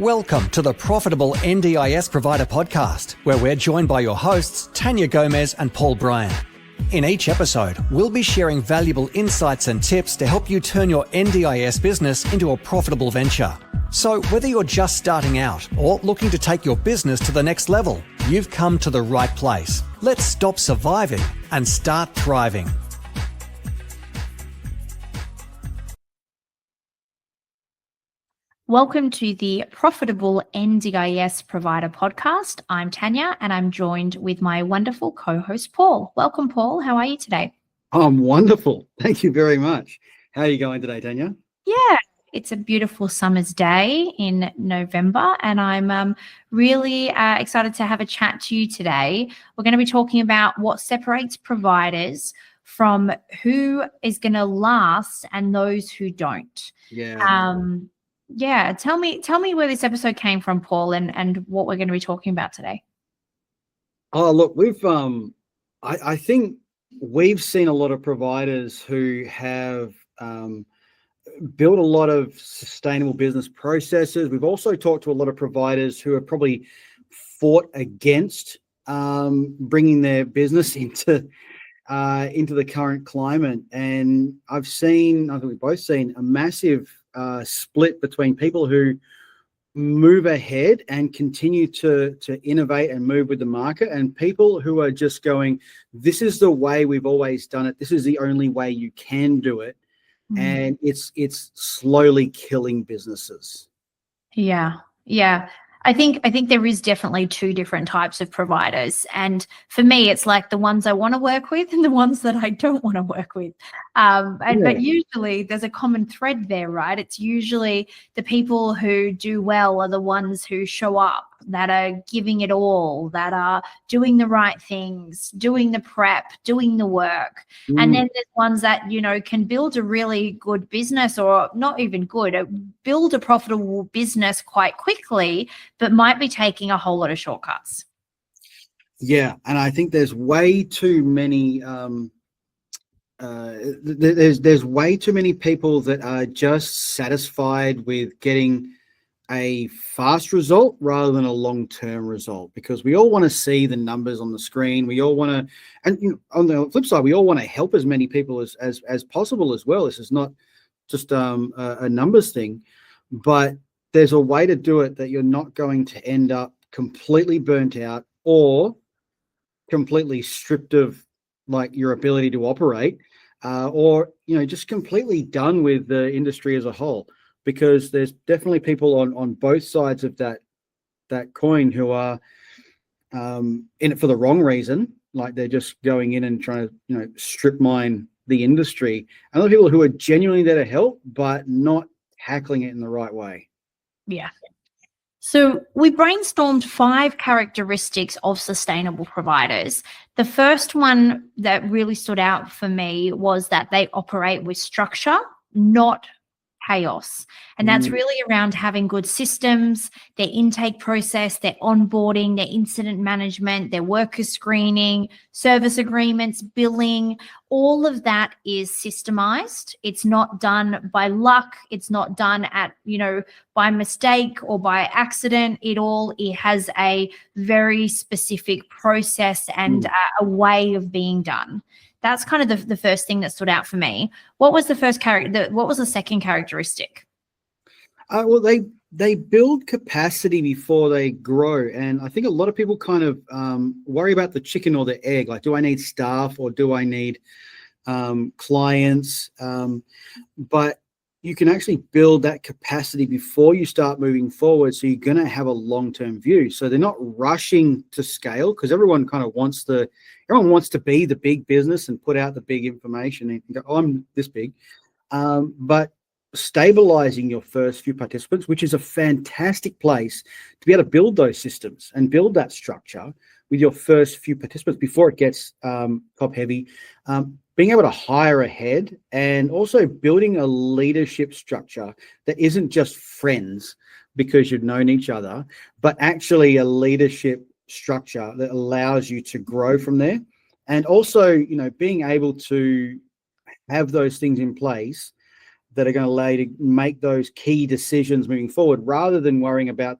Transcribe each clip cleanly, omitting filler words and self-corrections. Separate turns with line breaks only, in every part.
Welcome to the Profitable NDIS Provider Podcast, where we're joined by your hosts, Tania Gomez and Bryan. In each episode, we'll be sharing valuable insights and tips to help you turn your NDIS business into a profitable venture. So whether you're just starting out or looking to take your business to the next level, you've come to the right place. Let's stop surviving and start thriving.
Welcome to the Profitable NDIS Provider Podcast. I'm Tania and I'm joined with my wonderful co-host, Paul. Welcome, Paul. How are you today?
I'm wonderful. Thank you very much. How are you going today, Tania?
Yeah, it's a beautiful summer's day in November and I'm really excited to have a chat to you today. We're going to be talking about what separates providers from who is going to last and those who don't. Yeah, tell me where this episode came from, Paul, and what we're going to be talking about today.
Oh, look, we've I think we've seen a lot of providers who have built a lot of sustainable business processes. We've also talked to a lot of providers who have probably fought against bringing their business into the current climate, and I think we've both seen a massive split between people who move ahead and continue to innovate and move with the market, and people who are just going, this is the way we've always done it, this is the only way you can do it. And it's slowly killing businesses. Yeah.
I think there is definitely two different types of providers. And for me, it's like the ones I want to work with and the ones that I don't want to work with. But usually there's a common thread there, right? It's usually the people who do well are the ones who show up, that are giving it all, that are doing the right things, doing the prep, doing the work. And then there's ones that, can build a really good business, or not even good, build a profitable business quite quickly, but might be taking a whole lot of shortcuts.
Yeah, and I think there's way too many there's way too many people that are just satisfied with getting a fast result rather than a long-term result, because we all want to see the numbers on the screen. We all want to, and on the flip side, we all want to help as many people as possible as well. This is not just a numbers thing, but there's a way to do it that you're not going to end up completely burnt out or completely stripped of like your ability to operate, or just completely done with the industry as a whole. Because there's definitely people on both sides of that coin who are in it for the wrong reason, like they're just going in and trying to strip mine the industry. And other people who are genuinely there to help, but not tackling it in the right way.
Yeah. So we brainstormed 5 characteristics of sustainable providers. The first one that really stood out for me was that they operate with structure, not chaos. And that's really around having good systems, their intake process, their onboarding, their incident management, their worker screening, service agreements, billing. All of that is systemized. It's not done by luck. It's not done by mistake or by accident. It has a very specific process and a way of being done. That's kind of the first thing that stood out for me. What was the first what was the second characteristic?
Well, they build capacity before they grow, and I think a lot of people kind of worry about the chicken or the egg. Like, do I need staff or do I need clients? But you can actually build that capacity before you start moving forward, so you're going to have a long-term view. So they're not rushing to scale, because everyone wants to be the big business and put out the big information and go, oh, I'm this big. But stabilizing your first few participants, which is a fantastic place to be able to build those systems and build that structure with your first few participants before it gets top heavy. Being able to hire ahead, and also building a leadership structure that isn't just friends because you've known each other, but actually a leadership structure that allows you to grow from there. And also, being able to have those things in place that are going to allow you to make those key decisions moving forward, rather than worrying about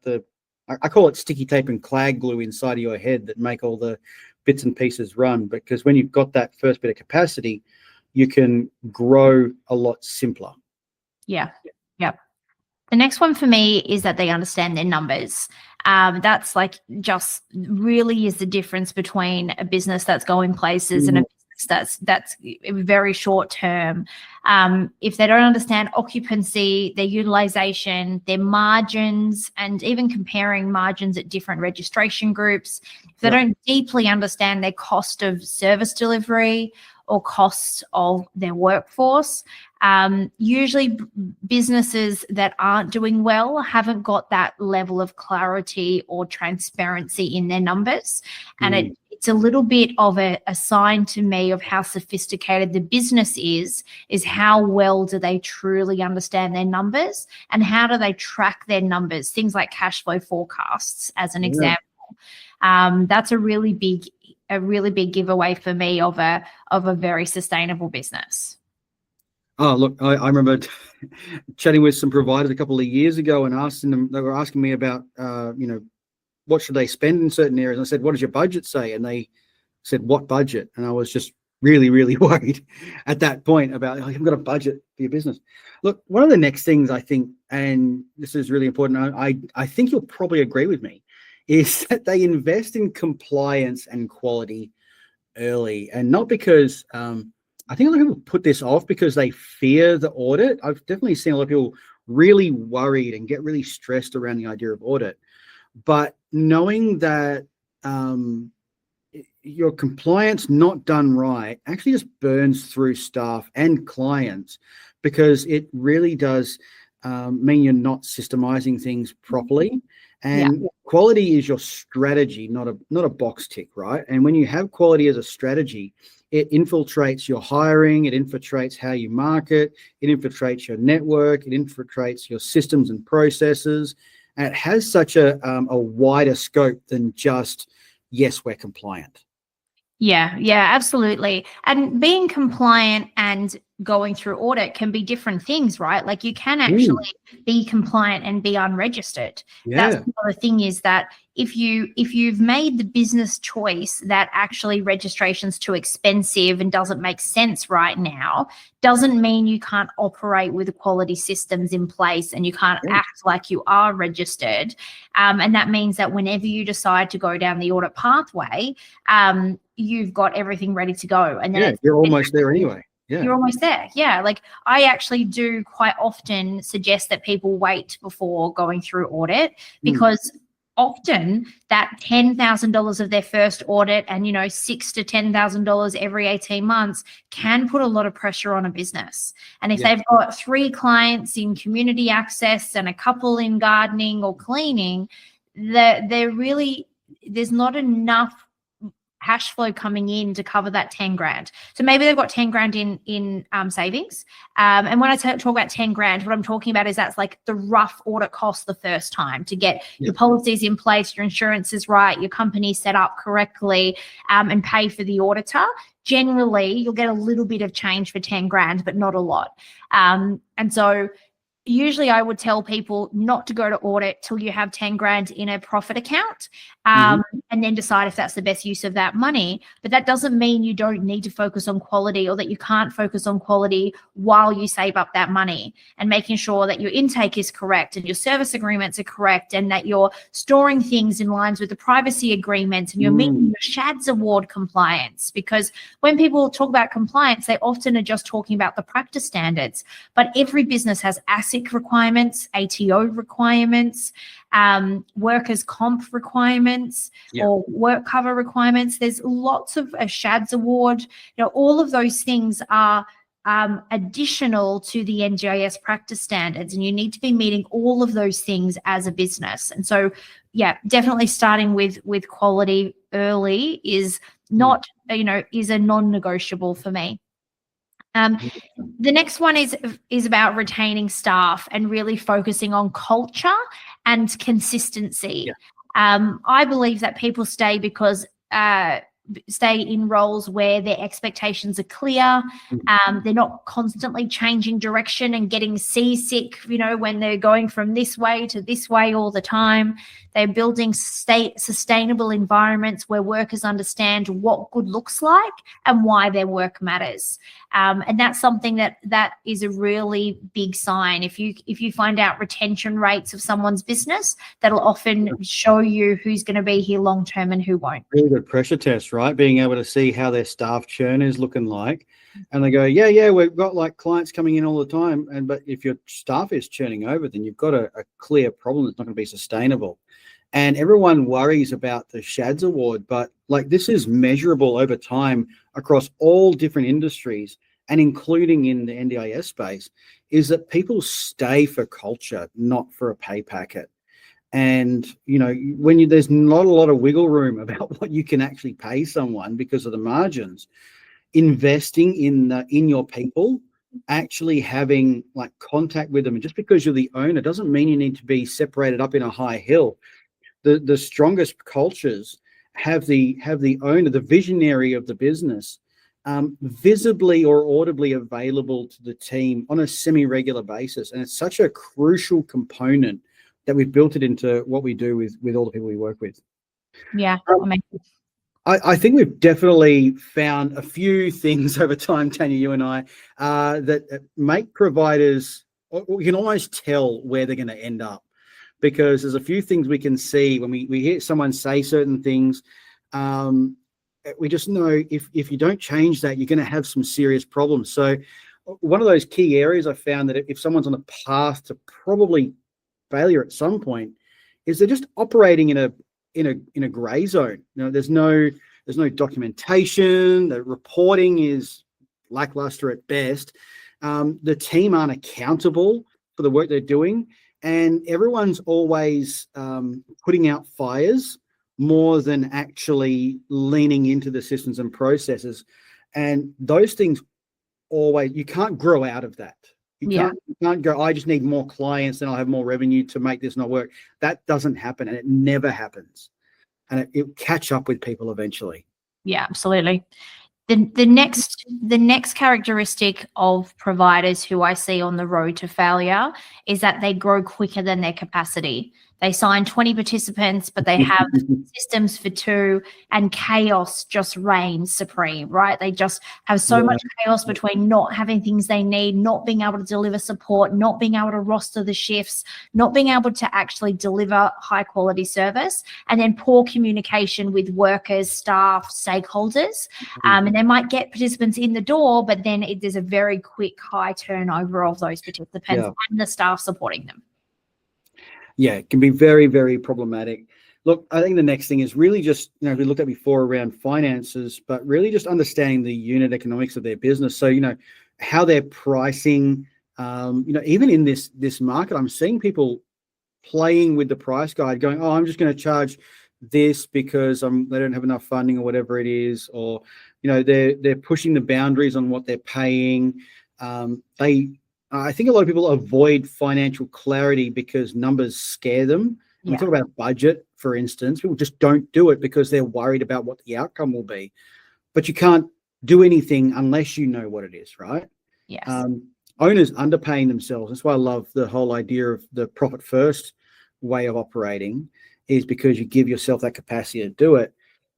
I call it sticky tape and clag glue inside of your head that make all the bits and pieces run. Because when you've got that first bit of capacity, you can grow a lot simpler.
Yeah. Yep. The next one for me is that they understand their numbers. That's like just really is the difference between a business that's going places and a business that's very short term. If they don't understand occupancy, their utilization, their margins, and even comparing margins at different registration groups, if they don't deeply understand their cost of service delivery or costs of their workforce, usually businesses that aren't doing well haven't got that level of clarity or transparency in their numbers. And it's a little bit of a sign to me of how sophisticated the business is how well do they truly understand their numbers, and how do they track their numbers, things like cash flow forecasts as an example. That's a really big giveaway for me of a very sustainable business.
Oh, look, I remember chatting with some providers a couple of years ago and they were asking me about, what should they spend in certain areas? And I said, what does your budget say? And they said, what budget? And I was just really, really worried at that point about, you haven't got a budget for your business. Look, one of the next things I think, and this is really important, I think you'll probably agree with me, is that they invest in compliance and quality early, and not because I think a lot of people put this off because they fear the audit. I've definitely seen a lot of people really worried and get really stressed around the idea of audit. But knowing that your compliance not done right actually just burns through staff and clients, because it really does mean you're not systemizing things properly. And quality is your strategy, not a box tick, right? And when you have quality as a strategy, it infiltrates your hiring, it infiltrates how you market, it infiltrates your network, it infiltrates your systems and processes. And it has such a wider scope than just, yes, we're compliant.
Yeah, absolutely. And being compliant and going through audit can be different things, right? Like you can actually be compliant and be unregistered. That's the other thing, is that if you've made the business choice that actually registration's too expensive and doesn't make sense right now, doesn't mean you can't operate with the quality systems in place and you can't act like you are registered. And that means that whenever you decide to go down the audit pathway, you've got everything ready to go. And then
you're almost there anyway.
You're almost there. Yeah. Like I actually do quite often suggest that people wait before going through audit, because often that $10,000 of their first audit and, $6,000 to $10,000 every 18 months can put a lot of pressure on a business. And if they've got 3 clients in community access and a couple in gardening or cleaning, there's not enough cash flow coming in to cover that 10 grand. So maybe they've got 10 grand in savings. And when I talk about 10 grand, what I'm talking about is that's like the rough audit cost the first time to get your policies in place, your insurance is right, your company set up correctly, and pay for the auditor. Generally, you'll get a little bit of change for 10 grand, but not a lot. And so usually I would tell people not to go to audit till you have 10 grand in a profit account, and then decide if that's the best use of that money. But that doesn't mean you don't need to focus on quality, or that you can't focus on quality while you save up that money, and making sure that your intake is correct and your service agreements are correct, and that you're storing things in lines with the privacy agreements, and you're meeting your SHADS award compliance. Because when people talk about compliance, they often are just talking about the practice standards, but every business has ASIC requirements, ATO requirements, workers' comp requirements, or work cover requirements. There's lots of a SHADS award. All of those things are additional to the NDIS practice standards, and you need to be meeting all of those things as a business. And so, definitely starting with quality early is not, is a non-negotiable for me. The next one is about retaining staff and really focusing on culture and consistency. I believe that people stay because stay in roles where their expectations are clear. They're not constantly changing direction and getting seasick, when they're going from this way to this way all the time. They're building sustainable environments where workers understand what good looks like and why their work matters. And that's something that is a really big sign. If you find out retention rates of someone's business, that'll often show you who's going to be here long term and who won't.
Really good pressure test, right? Being able to see how their staff churn is looking like. And they go, yeah, we've got like clients coming in all the time. But if your staff is churning over, then you've got a clear problem that's not going to be sustainable. And everyone worries about the SHADS award, but like this is measurable over time across all different industries and including in the NDIS space, is that people stay for culture, not for a pay packet. And, when there's not a lot of wiggle room about what you can actually pay someone because of the margins, investing in your people, actually having like contact with them. And just because you're the owner doesn't mean you need to be separated up in a high hill. The strongest cultures have the owner, the visionary of the business, visibly or audibly available to the team on a semi-regular basis. And it's such a crucial component that we've built it into what we do with all the people we work with.
Yeah.
I think we've definitely found a few things over time, Tania, you and I, that make providers, we can almost tell where they're going to end up. Because there's a few things we can see when we hear someone say certain things. We just know if you don't change that, you're going to have some serious problems. So one of those key areas I found that if someone's on a path to probably failure at some point, is they're just operating in a gray zone. There's no documentation. The reporting is lackluster at best. The team aren't accountable for the work they're doing. And everyone's always putting out fires more than actually leaning into the systems and processes. And those things always, you can't grow out of that. You can't go, I just need more clients, then I'll have more revenue to make this not work. That doesn't happen, and it never happens. And it will catch up with people eventually.
Yeah, absolutely. The next characteristic of providers who I see on the road to failure is that they grow quicker than their capacity. They sign 20 participants, but they have systems for 2, and chaos just reigns supreme, right? They just have so much chaos between not having things they need, not being able to deliver support, not being able to roster the shifts, not being able to actually deliver high quality service, and then poor communication with workers, staff, stakeholders. And they might get participants in the door, but then there's a very quick high turnover of those participants and the staff supporting them.
Yeah, it can be very, very problematic. Look, I think the next thing is really just, we looked at before around finances, but really just understanding the unit economics of their business. So, how they're pricing, even in this market, I'm seeing people playing with the price guide going, I'm just going to charge this because they don't have enough funding or whatever it is. Or, they're pushing the boundaries on what they're paying. I think a lot of people avoid financial clarity because numbers scare them. When we talk about budget, for instance, people just don't do it because they're worried about what the outcome will be. But you can't do anything unless you know what it is, right?
Yes.
Owners underpaying themselves. That's why I love the whole idea of the profit first way of operating, is because you give yourself that capacity to do it.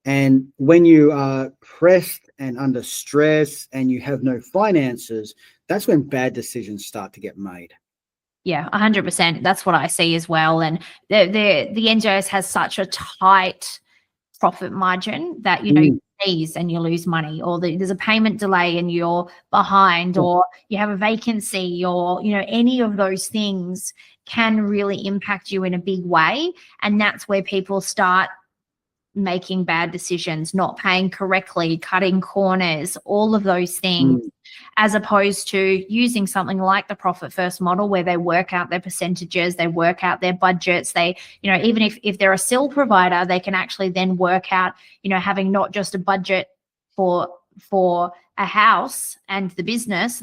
And when you are pressed and under stress and you have no finances, that's when bad decisions start to get made.
Yeah, 100%. That's what I see as well. And the NDIS has such a tight profit margin that, you sneeze and you lose money, or there's a payment delay and you're behind, or you have a vacancy, or, any of those things can really impact you in a big way. And that's where people start making bad decisions, not paying correctly, cutting corners, all of those things, as opposed to using something like the profit first model where they work out their percentages, they work out their budgets. They, even if they're a SIL provider, they can actually then work out, having not just a budget for for a house and the business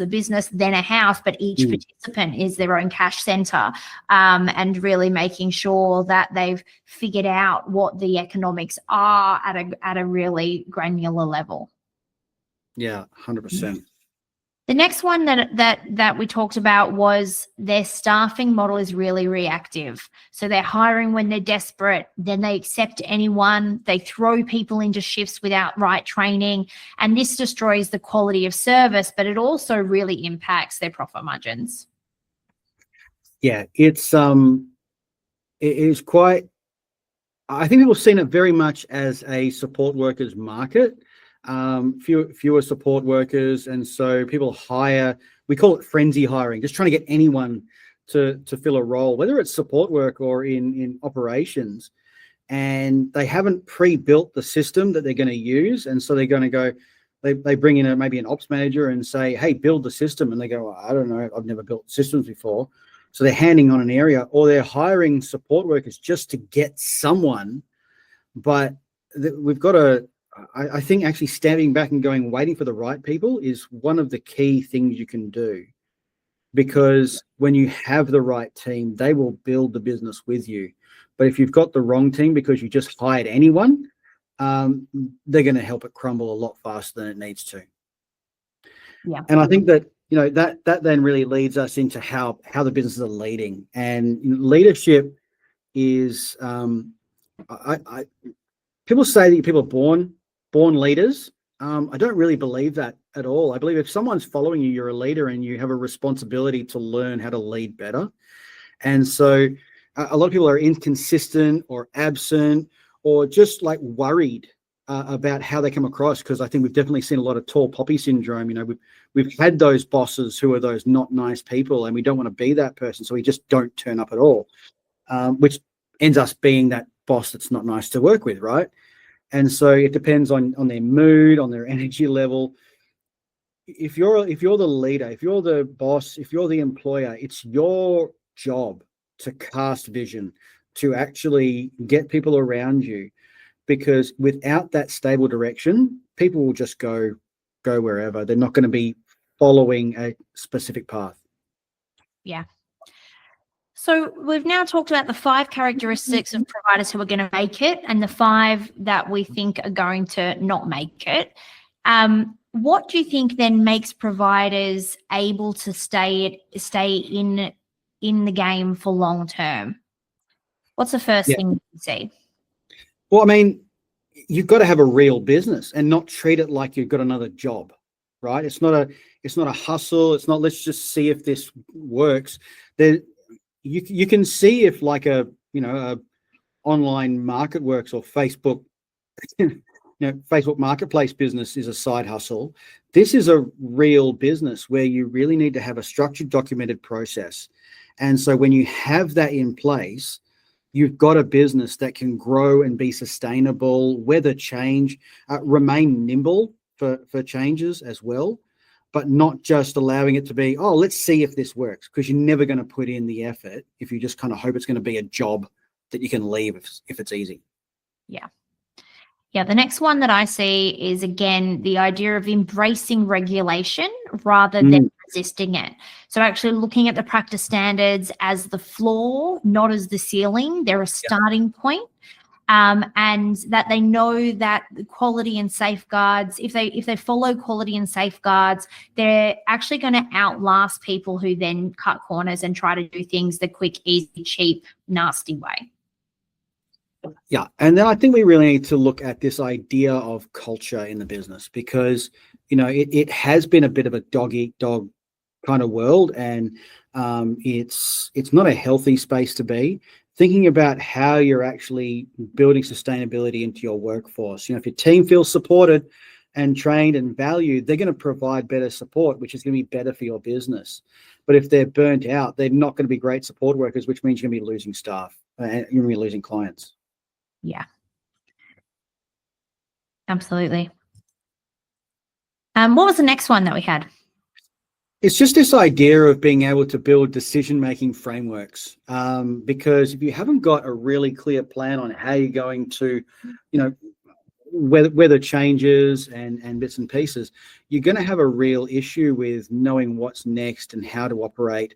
then a house, but each participant is their own cash center, and really making sure that they've figured out what the economics are at a really granular level.
Yeah, 100%.
The next one that we talked about was their staffing model is really reactive. So they're hiring when they're desperate, then they accept anyone, they throw people into shifts without right training, and this destroys the quality of service, but it also really impacts their profit margins.
Yeah, it is quite, I think people have seen it very much as a support workers market. Fewer support workers, and so people hire, we call it frenzy hiring, just trying to get anyone to fill a role, whether it's support work or in operations, and they haven't pre-built the system that they're going to use, and so they're going to go, they bring in maybe an ops manager and say, hey, build the system, and they go, well, I don't know, I've never built systems before, so they're handing on an area, or they're hiring support workers just to get someone, but we've got to, I think actually standing back and waiting for the right people is one of the key things you can do, because when you have the right team, they will build the business with you. But if you've got the wrong team because you just hired anyone, they're going to help it crumble a lot faster than it needs to.
Yeah.
And I think that, that then really leads us into how the businesses are leading. And leadership is, people say that people are born leaders. I don't really believe that at all. I believe if someone's following you, you're a leader and you have a responsibility to learn how to lead better. And so a lot of people are inconsistent or absent or just like worried about how they come across, because I think we've definitely seen a lot of tall poppy syndrome. We've had those bosses who are those not nice people, and we don't want to be that person, so we just don't turn up at all, which ends us being that boss that's not nice to work with, right? And so it depends on their mood, on their energy level. If you're the leader, if you're the boss, if you're the employer, it's your job to cast vision, to actually get people around you, because without that stable direction, people will just go wherever. They're not going to be following a specific path.
Yeah. So we've now talked about the 5 characteristics of providers who are going to make it and the 5 that we think are going to not make it. What do you think then makes providers able to stay in the game for long term? What's the first thing you see?
Well, I mean, you've got to have a real business and not treat it like you've got another job, right? It's not a hustle. It's not, let's just see if this works. You can see if like a online market works, or Facebook, Facebook marketplace business is a side hustle. This is a real business where you really need to have a structured, documented process. And so when you have that in place, you've got a business that can grow and be sustainable, weather change, remain nimble for changes as well, but not just allowing it to be, oh, let's see if this works, because you're never going to put in the effort if you just kind of hope it's going to be a job that you can leave if it's easy.
Yeah. Yeah, the next one that I see is, again, the idea of embracing regulation rather than resisting it. So actually looking at the practice standards as the floor, not as the ceiling. They're a starting point. And that they know that the quality and safeguards, if they follow quality and safeguards, they're actually going to outlast people who then cut corners and try to do things the quick, easy, cheap, nasty way.
Yeah. And then I think we really need to look at this idea of culture in the business, because, it has been a bit of a dog-eat-dog kind of world, and it's not a healthy space to be. Thinking about how you're actually building sustainability into your workforce. If your team feels supported and trained and valued, they're going to provide better support, which is going to be better for your business. But if they're burnt out, they're not going to be great support workers, which means you're going to be losing staff and you're going to be losing clients.
Yeah, absolutely. What was the next one that we had?
It's just this idea of being able to build decision-making frameworks, because if you haven't got a really clear plan on how you're going to, weather changes and bits and pieces, you're going to have a real issue with knowing what's next and how to operate.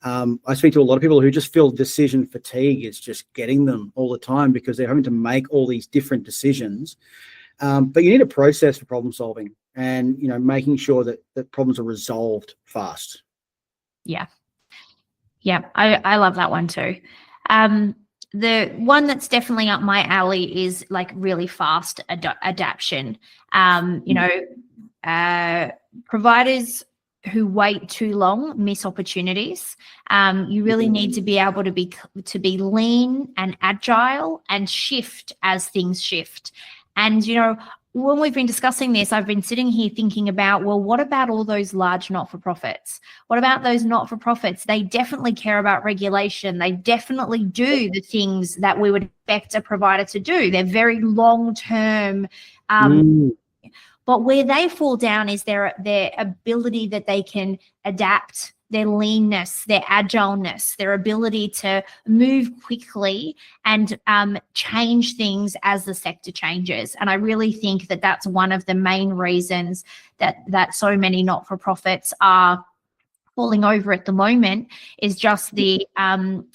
I speak to a lot of people who just feel decision fatigue is just getting them all the time because they're having to make all these different decisions. But you need a process for problem solving and, making sure that problems are resolved fast.
Yeah. Yeah. I love that one too. The one that's definitely up my alley is like really fast adaptation. Providers who wait too long miss opportunities. You really need to be able to be lean and agile and shift as things shift. And, when we've been discussing this, I've been sitting here thinking about, well, what about all those large not-for-profits? What about those not-for-profits? They definitely care about regulation. They definitely do the things that we would expect a provider to do. They're very long-term. But where they fall down is their ability that they can adapt, their leanness, their agileness, their ability to move quickly and change things as the sector changes. And I really think that that's one of the main reasons that so many not-for-profits are falling over at the moment, is just the amount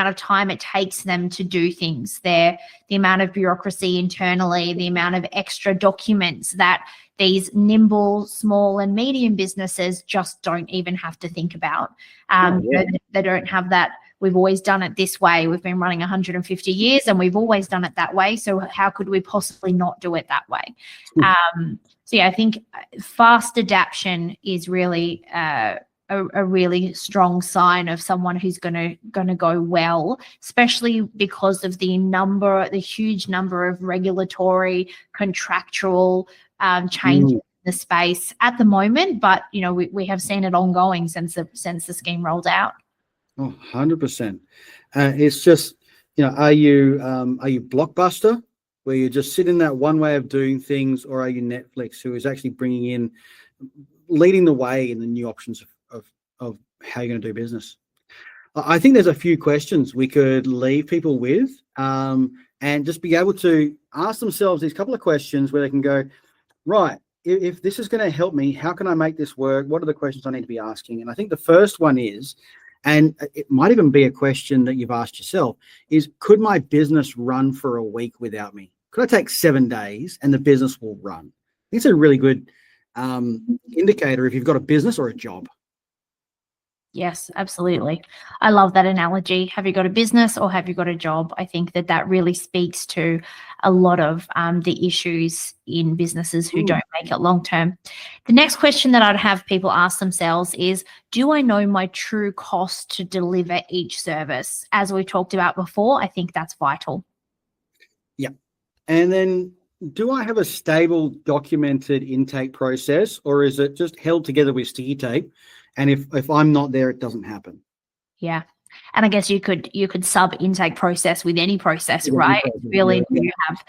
of time it takes them to do things, the amount of bureaucracy internally, the amount of extra documents that these nimble, small and medium businesses just don't even have to think about. They don't have that. We've always done it this way. We've been running 150 years and we've always done it that way. So how could we possibly not do it that way? So yeah, I think fast adaptation is really a really strong sign of someone who's going to go well, especially because of the huge number of regulatory, contractual changes in the space at the moment. But we have seen it ongoing since the scheme rolled out.
100%. It's just are you Blockbuster, where you just sit in that one way of doing things, or are you Netflix, who is actually leading the way in the new options of how you're going to do business? I think there's a few questions we could leave people with, and just be able to ask themselves these couple of questions where they can go, right, if this is going to help me, how can I make this work? What are the questions I need to be asking? And I think the first one is, and it might even be a question that you've asked yourself, is could my business run for a week without me? Could I take 7 days and the business will run? I think it's a really good indicator if you've got a business or a job.
Yes, absolutely. I love that analogy. Have you got a business or have you got a job? I think that really speaks to a lot of the issues in businesses who don't make it long term. The next question that I'd have people ask themselves is, do I know my true cost to deliver each service? As we talked about before, I think that's vital.
Yeah. And then, do I have a stable, documented intake process, or is it just held together with sticky tape? And if I'm not there, it doesn't happen.
Yeah. And I guess you could sub intake process with any process, right? Really do have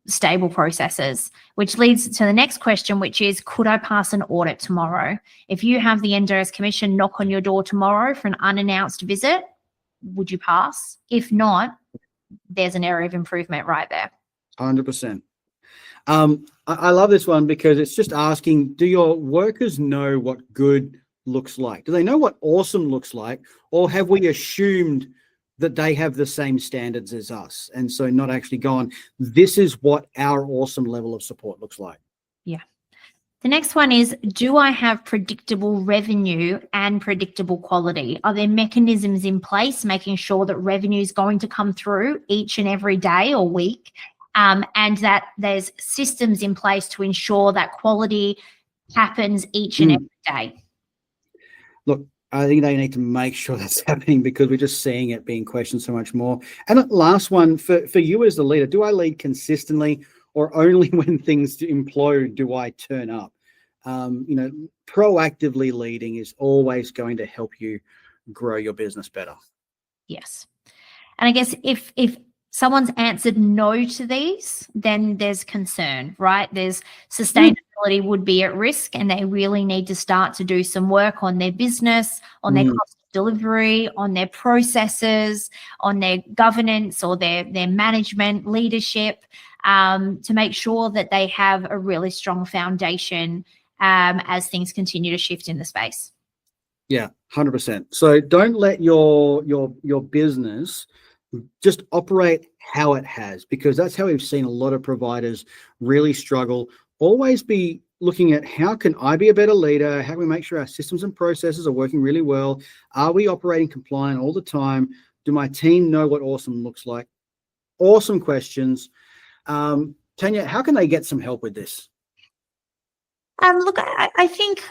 stable processes, which leads to the next question, which is, could I pass an audit tomorrow? If you have the NDIS Commission knock on your door tomorrow for an unannounced visit, would you pass? If not, there's an area of improvement right there.
100%. I love this one because it's just asking, do your workers know what good looks like? Do they know what awesome looks like? Or have we assumed that they have the same standards as us? And so not actually gone, this is what our awesome level of support looks like.
Yeah. The next one is, do I have predictable revenue and predictable quality? Are there mechanisms in place making sure that revenue is going to come through each and every day or week? And that there's systems in place to ensure that quality happens each and every day?
Look, I think they need to make sure that's happening because we're just seeing it being questioned so much more. And last one, for you as the leader, do I lead consistently, or only when things implode do I turn up? Proactively leading is always going to help you grow your business better.
Yes. And I guess if someone's answered no to these, then there's concern, right? There's sustainability would be at risk, and they really need to start to do some work on their business, on their cost of delivery, on their processes, on their governance or their management leadership. to make sure that they have a really strong foundation as things continue to shift in the space.
Yeah, 100%. So don't let your business just operate how it has, because that's how we've seen a lot of providers really struggle. Always be looking at, how can I be a better leader? How can we make sure our systems and processes are working really well? Are we operating compliant all the time? Do my team know what awesome looks like? Awesome questions. Tania, how can they get some help with this?
Look, I think,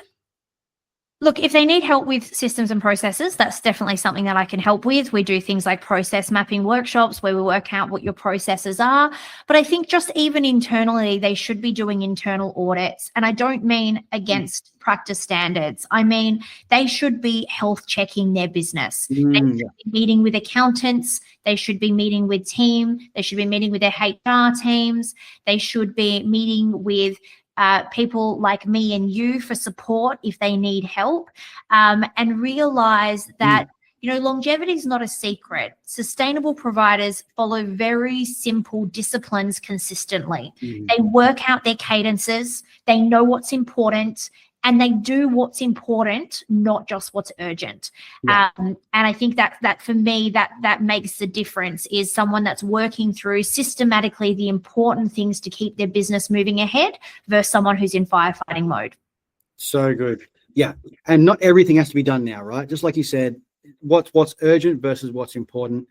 if they need help with systems and processes, that's definitely something that I can help with. We do things like process mapping workshops where we work out what your processes are. But I think just even internally, they should be doing internal audits. And I don't mean against practice standards. I mean, they should be health checking their business. They should be meeting with accountants. They should be meeting with team. They should be meeting with their HR teams. They should be meeting with people like me and you for support if they need help, and realize that longevity is not a secret. Sustainable providers follow very simple disciplines consistently. They work out their cadences, they know what's important, and they do what's important, not just what's urgent. And I think that for me, that makes the difference, is someone that's working through systematically the important things to keep their business moving ahead versus someone who's in firefighting mode.
So good. Yeah. And not everything has to be done now, right? Just like you said, what's urgent versus what's important.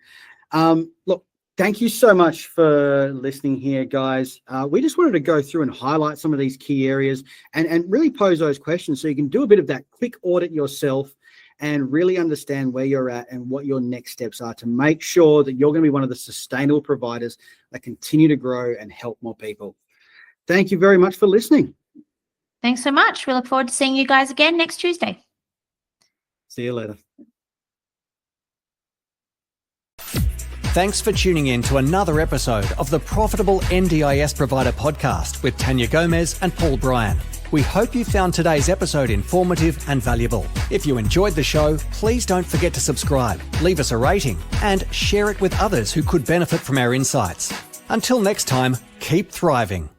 Look, thank you so much for listening here, guys. We just wanted to go through and highlight some of these key areas and really pose those questions so you can do a bit of that quick audit yourself and really understand where you're at and what your next steps are to make sure that you're going to be one of the sustainable providers that continue to grow and help more people. Thank you very much for listening.
Thanks so much. We look forward to seeing you guys again next Tuesday.
See you later.
Thanks for tuning in to another episode of the Profitable NDIS Provider Podcast with Tania Gomez and Paul Bryan. We hope you found today's episode informative and valuable. If you enjoyed the show, please don't forget to subscribe, leave us a rating, and share it with others who could benefit from our insights. Until next time, keep thriving.